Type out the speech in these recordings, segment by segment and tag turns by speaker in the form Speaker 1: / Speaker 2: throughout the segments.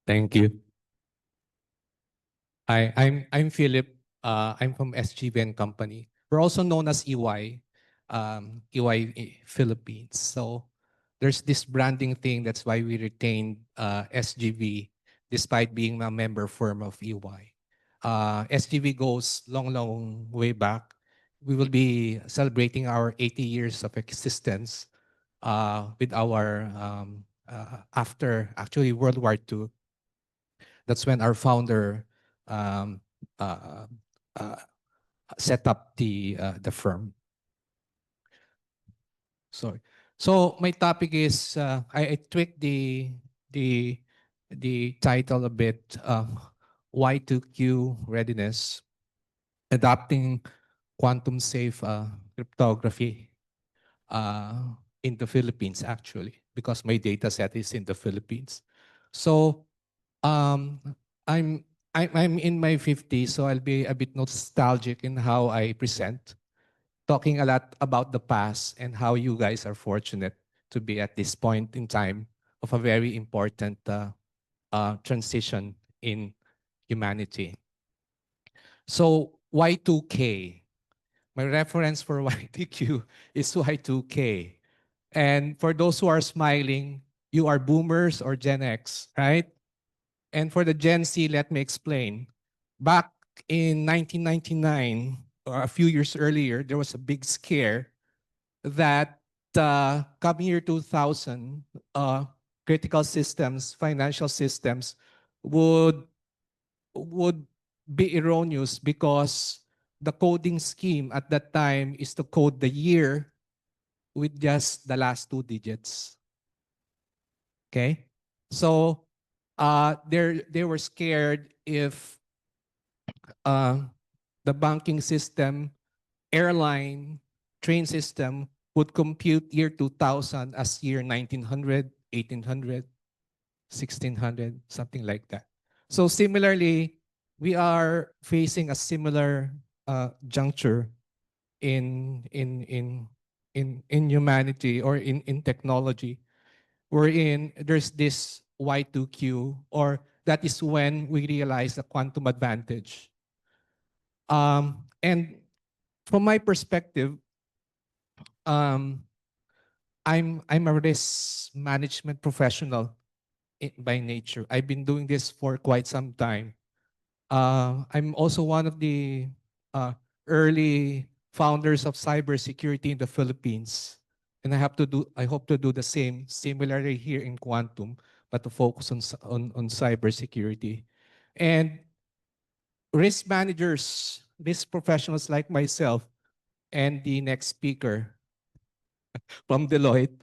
Speaker 1: Thank you. Hi, I'm Philip. I'm from SGB and Company. We're also known as EY, Philippines. So there's this branding thing. That's why we retained SGB despite being a member firm of EY. SGB goes long, long way back. We will be celebrating our 80 years of existence with our after actually World War II. That's when our founder um, uh, uh, set up the firm. Sorry. So my topic is I tweaked the the title a bit. Y2Q readiness, adopting quantum safe cryptography in the Philippines actually, because my data set is in the Philippines. So um, I'm I'm in my 50s, so I'll be a bit nostalgic in how I present, talking a lot about the past and how you guys are fortunate to be at this point in time of a very important transition in humanity. So Y2K, my reference for Y2Q is Y2K. And for those who are smiling, you are boomers or Gen X, right? And for the Gen Z, let me explain. Back in 1999, or a few years earlier, there was a big scare that come year 2000, critical systems, financial systems would would be erroneous because the coding scheme at that time is to code the year with just the last two digits. Okay, so they were scared if uh, the banking system, airline, train system would compute year 2000 as year 1900, 1800, 1600, something like that. So similarly, we are facing a similar juncture in humanity or in technology, wherein there's this Y2Q, or that is when we realize the quantum advantage. And from my perspective, um, I'm a risk management professional by nature. I've been doing this for quite some time. I'm also one of the uh, early founders of cybersecurity in the Philippines, and I hope to do the same similarly here in quantum, but to focus on cybersecurity. And risk managers, risk professionals like myself, and the next speaker from Deloitte,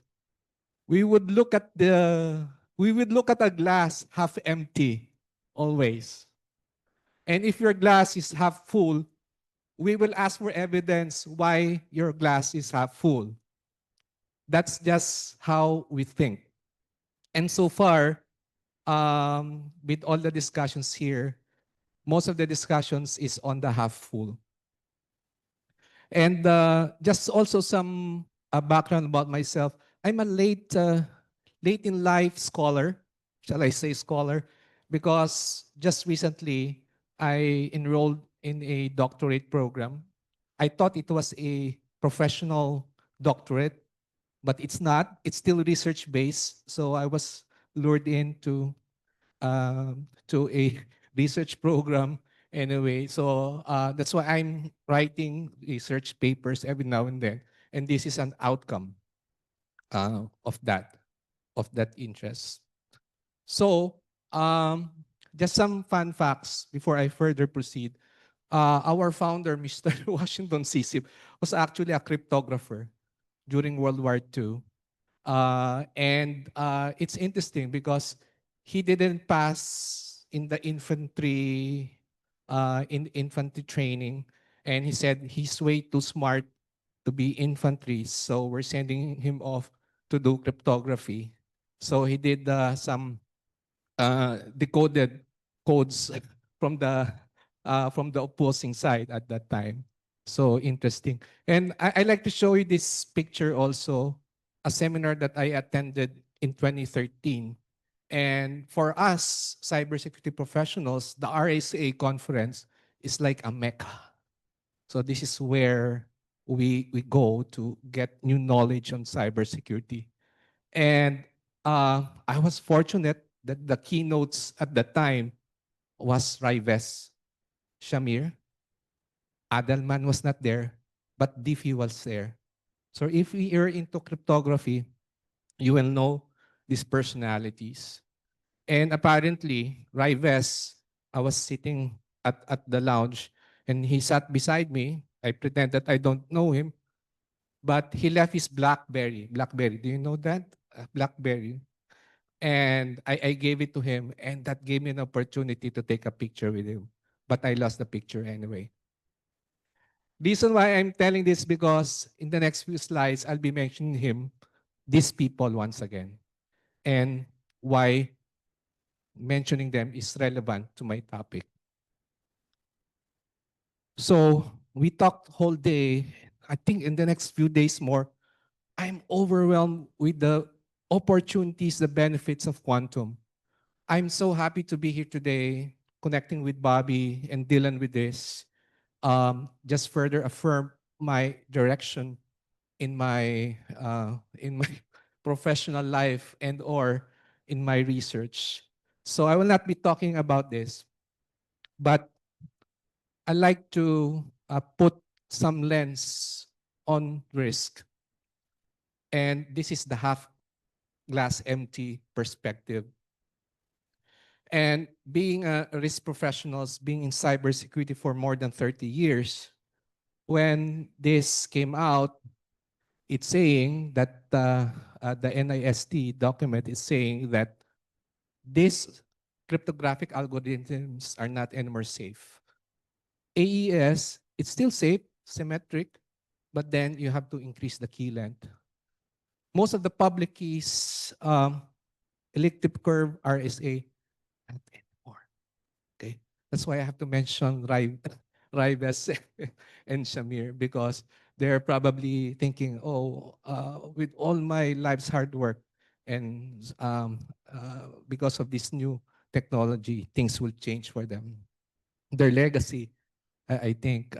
Speaker 1: we would look at a glass half empty always. And if your glass is half full, we will ask for evidence why your glass is half full. That's just how we think. And so far, with all the discussions here, most of the discussions is on the half full. And just also some background about myself. I'm a late in life scholar, shall I say scholar, because just recently I enrolled in a doctorate program. I thought it was a professional doctorate, but it's not. It's still research based. So I was lured into to a research program anyway. So that's why I'm writing research papers every now and then. And this is an outcome of that interest. So just some fun facts before I further proceed. Our founder, Mr. Washington Sisip, was actually a cryptographer during World War II. And it's interesting because he didn't pass in the infantry in infantry training, and he said he's way too smart to be infantry, so we're sending him off to do cryptography. So he did some decoded codes from the opposing side at that time. So interesting. And I like to show you this picture also, a seminar that I attended in 2013. And for us, cybersecurity professionals, the RSA conference is like a mecca. So this is where we go to get new knowledge on cybersecurity. And I was fortunate that the keynotes at the time was Rives Shamir. Adelman was not there, but Diffie was there. So if we are into cryptography, you will know these personalities. And apparently, Rives, I was sitting at the lounge and he sat beside me. I pretend that I don't know him, but he left his Blackberry. Blackberry, do you know that? Blackberry. And I gave it to him, and that gave me an opportunity to take a picture with him. But I lost the picture anyway. Reason why I'm telling this because in the next few slides, I'll be mentioning him, these people once again, and why mentioning them is relevant to my topic. So we talked whole day. I think in the next few days more, I'm overwhelmed with the opportunities, the benefits of quantum. I'm so happy to be here today, connecting with Bobby and Dylan with this. Just further affirm my direction in my professional life and or in my research. So I will not be talking about this, but I like to put some lens on risk. And this is the half glass empty perspective. And being a risk professionals, being in cybersecurity for more than 30 years, when this came out, it's saying that the NIST document is saying that these cryptographic algorithms are not anymore safe. AES, it's still safe, symmetric, but then you have to increase the key length. Most of the public keys, elliptic curve, RSA, not anymore. Okay, that's why I have to mention Ribes and Shamir because they're probably thinking, oh, with all my life's hard work and because of this new technology, things will change for them. Their legacy, I think,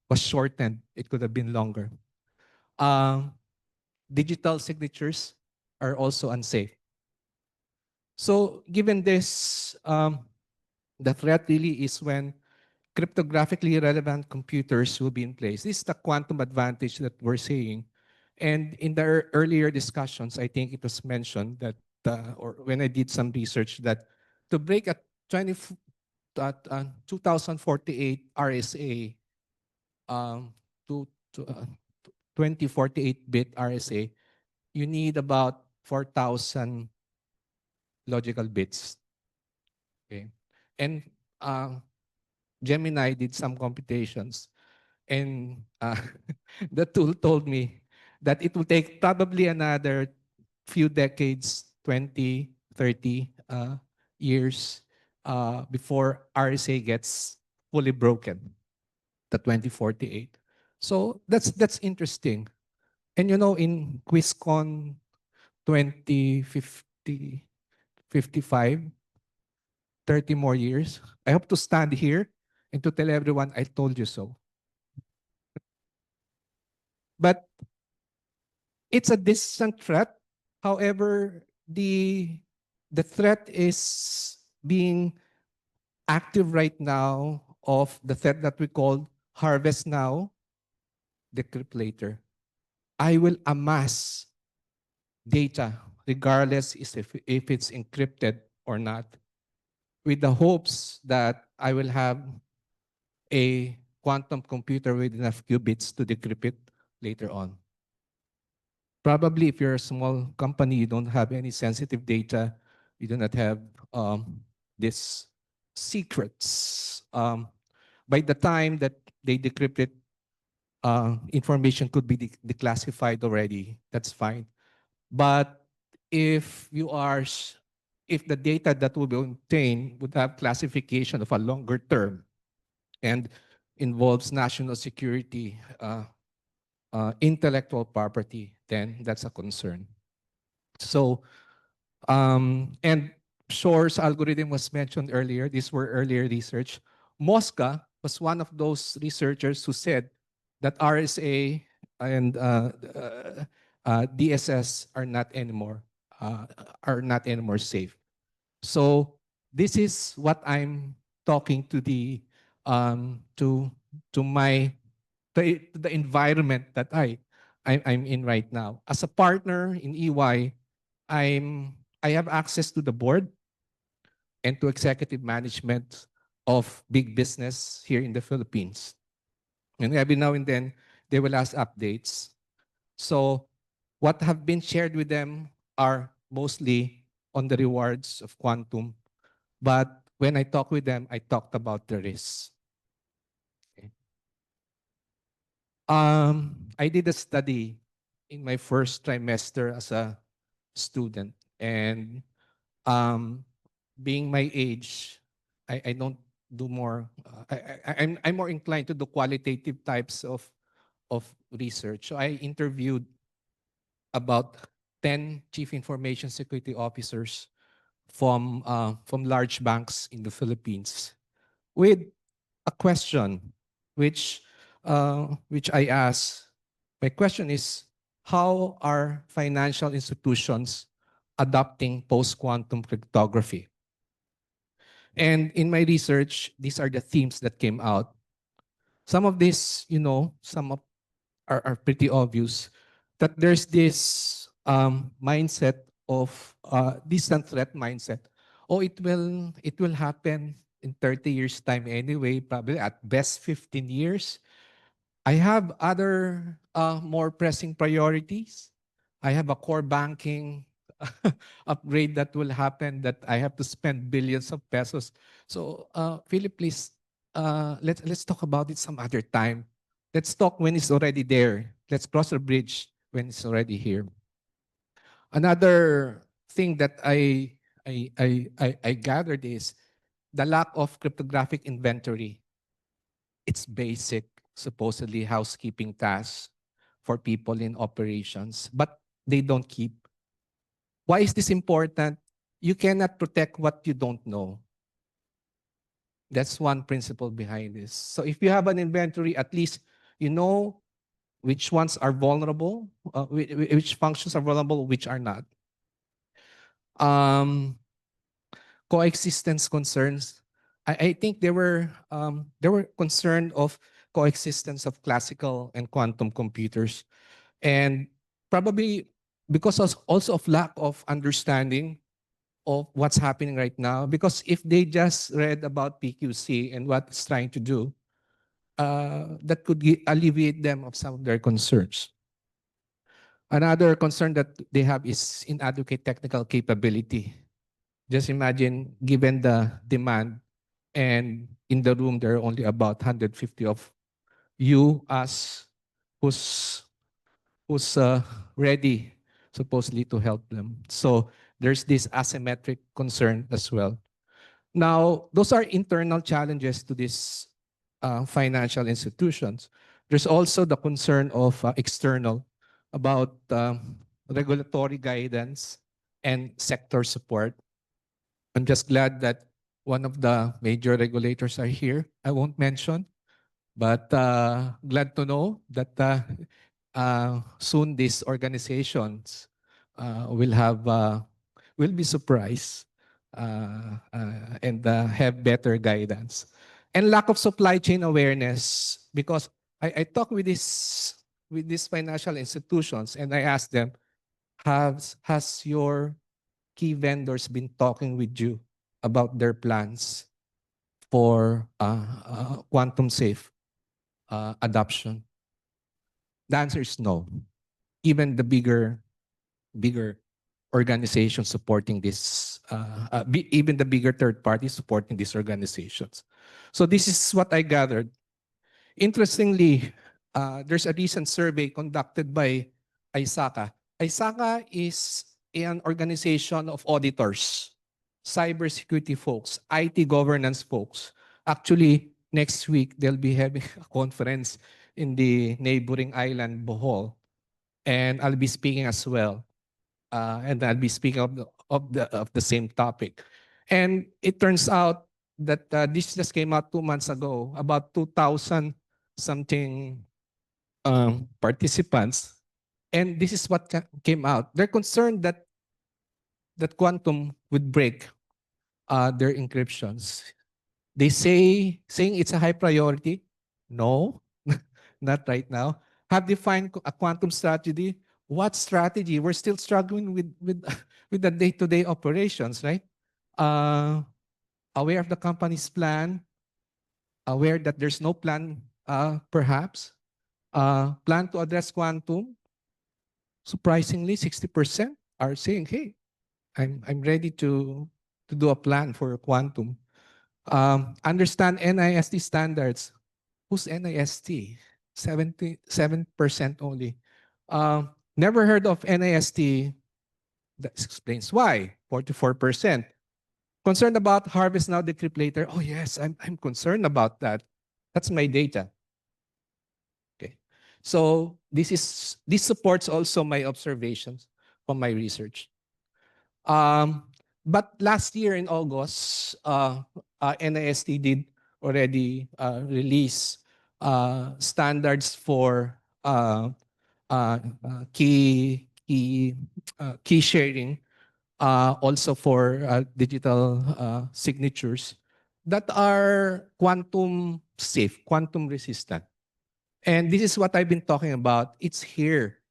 Speaker 1: was shortened. It could have been longer. Um, Digital signatures are also unsafe. So given this, the threat really is when cryptographically relevant computers will be in place. This is the quantum advantage that we're seeing. And in the earlier discussions, I think it was mentioned that, or when I did some research, that to break a 2048 RSA to 2048-bit RSA, you need about 4,000 logical bits. Okay, and Gemini did some computations, and the tool told me that it will take probably another few decades, 20, 30 years before RSA gets fully broken, the 2048. So that's interesting. And you know, in QuizCon 2050, 55, 30 more years, I hope to stand here and to tell everyone I told you so. But it's a distant threat. However, the threat is being active right now of the threat that we call harvest now, decrypt later. I will amass data regardless if it's encrypted or not, with the hopes that I will have a quantum computer with enough qubits to decrypt it later on. Probably if you're a small company, you don't have any sensitive data, you do not have these secrets. By the time that they decrypt it, information could be declassified already. That's fine. But if you are, if the data that will be obtained would have classification of a longer term and involves national security, intellectual property, then that's a concern. So And Shor's algorithm was mentioned earlier. These were earlier research. Mosca was one of those researchers who said that RSA and DSS uh, are not anymore safe. So this is what I'm talking to the to my to the environment that I'm in right now. As a partner in EY, I have access to the board and to executive management of big business here in the Philippines. And every now and then they will ask updates. So what have been shared with them are mostly on the rewards of quantum. But when I talk with them, I talked about the risks. Okay. I did a study in my first trimester as a student. And um, being my age, I don't do more. I'm more inclined to do qualitative types of research. So I interviewed about 10 chief information security officers from large banks in the Philippines with a question which I asked. My question is, how are financial institutions adopting post-quantum cryptography? And in my research, these are the themes that came out. Some of these, some of are pretty obvious. That there's this mindset of distant threat mindset. Oh, it will happen in 30 years time anyway, probably at best 15 years. I have other more pressing priorities. I have a core banking upgrade that will happen that I have to spend billions of pesos. So, Philip, please, let's talk about it some other time. Let's talk when it's already there. Let's cross the bridge when it's already here. Another thing that I gathered is the lack of cryptographic inventory. It's basic, supposedly housekeeping tasks for people in operations, but they don't keep. Why is this important? You cannot protect what you don't know. That's one principle behind this. So if you have an inventory, at least you know which ones are vulnerable, which functions are vulnerable, which are not. Um, Coexistence concerns. I think they were concerned of coexistence of classical and quantum computers, and probably because also of lack of understanding of what's happening right now. Because if they just read about PQC and what it's trying to do, that could alleviate them of some of their concerns. Another concern that they have is inadequate technical capability. Just imagine, given the demand, and in the room there are only about 150 of you, us, who's ready supposedly to help them. So there's this asymmetric concern as well. Now, those are internal challenges to these financial institutions. There's also the concern of external about regulatory guidance and sector support. I'm just glad that one of the major regulators are here. I won't mention, but glad to know that soon these organizations will be surprised and have better guidance. And lack of supply chain awareness, because I talk with these financial institutions and I ask them, has your key vendors been talking with you about their plans for quantum safe adoption? The answer is no. Even the bigger organizations supporting this, even the bigger third parties supporting these organizations. So this is what I gathered. Interestingly, there's a recent survey conducted by ISACA. ISACA is an organization of auditors, cybersecurity folks, IT governance folks. Actually, next week, they'll be having a conference in the neighboring island, Bohol. And I'll be speaking as well. And I'll be speaking of the same topic. And it turns out that this just came out 2 months ago. About 2,000 something participants, and this is what came out. They're concerned that quantum would break their encryptions. They saying it's a high priority. No, not right now. Have defined a quantum strategy. What strategy? We're still struggling with with the day-to-day operations, right? Uh, Aware of the company's plan, aware that there's no plan, perhaps. Plan to address quantum. Surprisingly, 60% are saying, "Hey, I'm ready to do a plan for quantum." Understand NIST standards. Who's NIST? 77% only. Never heard of NIST. That explains why. 44%. Concerned about harvest now, decrypt later. Oh yes, I'm concerned about that. That's my data. Okay. So this supports also my observations from my research. But last year in August, NIST did already release standards for key sharing, also for digital signatures that are quantum safe, quantum resistant. And this is what I've been talking about. It's here.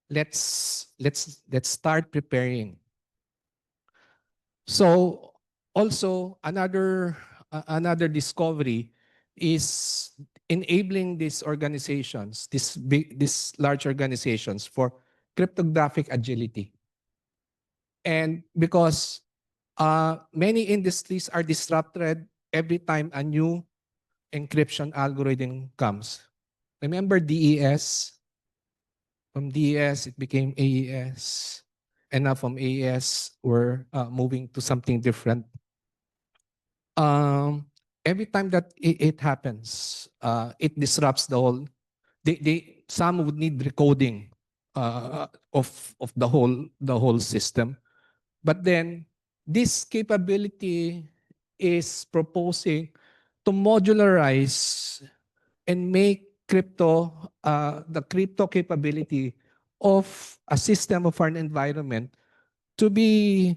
Speaker 1: Let's start preparing. So also another discovery is enabling these organizations, these large organizations, for cryptographic agility. And because many industries are disrupted every time a new encryption algorithm comes. Remember DES? From DES, it became AES. And now from AES, we're moving to something different. Every time that it happens, it disrupts the whole. Some would need recoding of the whole system. But then this capability is proposing to modularize and make the crypto capability of a system of an environment to be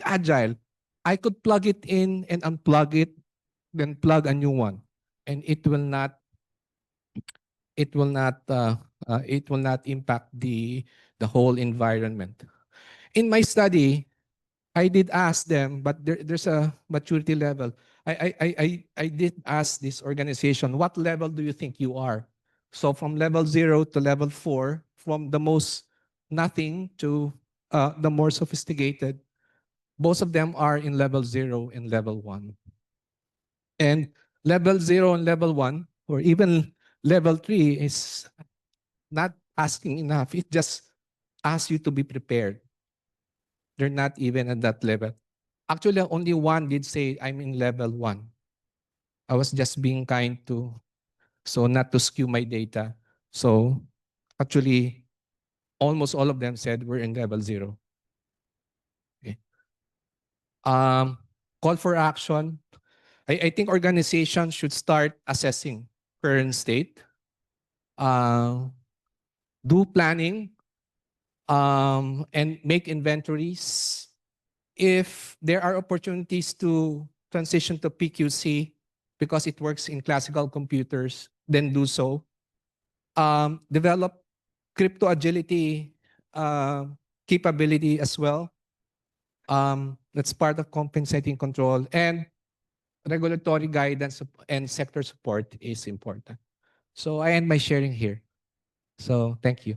Speaker 1: agile. I could plug it in and unplug it, then plug a new one, and it will not impact the whole environment. In my study, I did ask them, but there's a maturity level. I did ask this organization, what level do you think you are? So from level 0 to level 4, from the most nothing to the more sophisticated, both of them are in level 0 and level 1. And level 0 and level 1, or even level 3, is not asking enough. It just asks you to be prepared. They're not even at that level. Actually, only one did say, I'm in level 1. I was just being kind to, so not to skew my data. So actually, almost all of them said we're in level 0. Okay. Call for action. I think organizations should start assessing current state, do planning, and make inventories. If there are opportunities to transition to PQC because it works in classical computers, then do so. Develop crypto agility capability as well. That's part of compensating control, and regulatory guidance and sector support is important. So I end my sharing here. So thank you.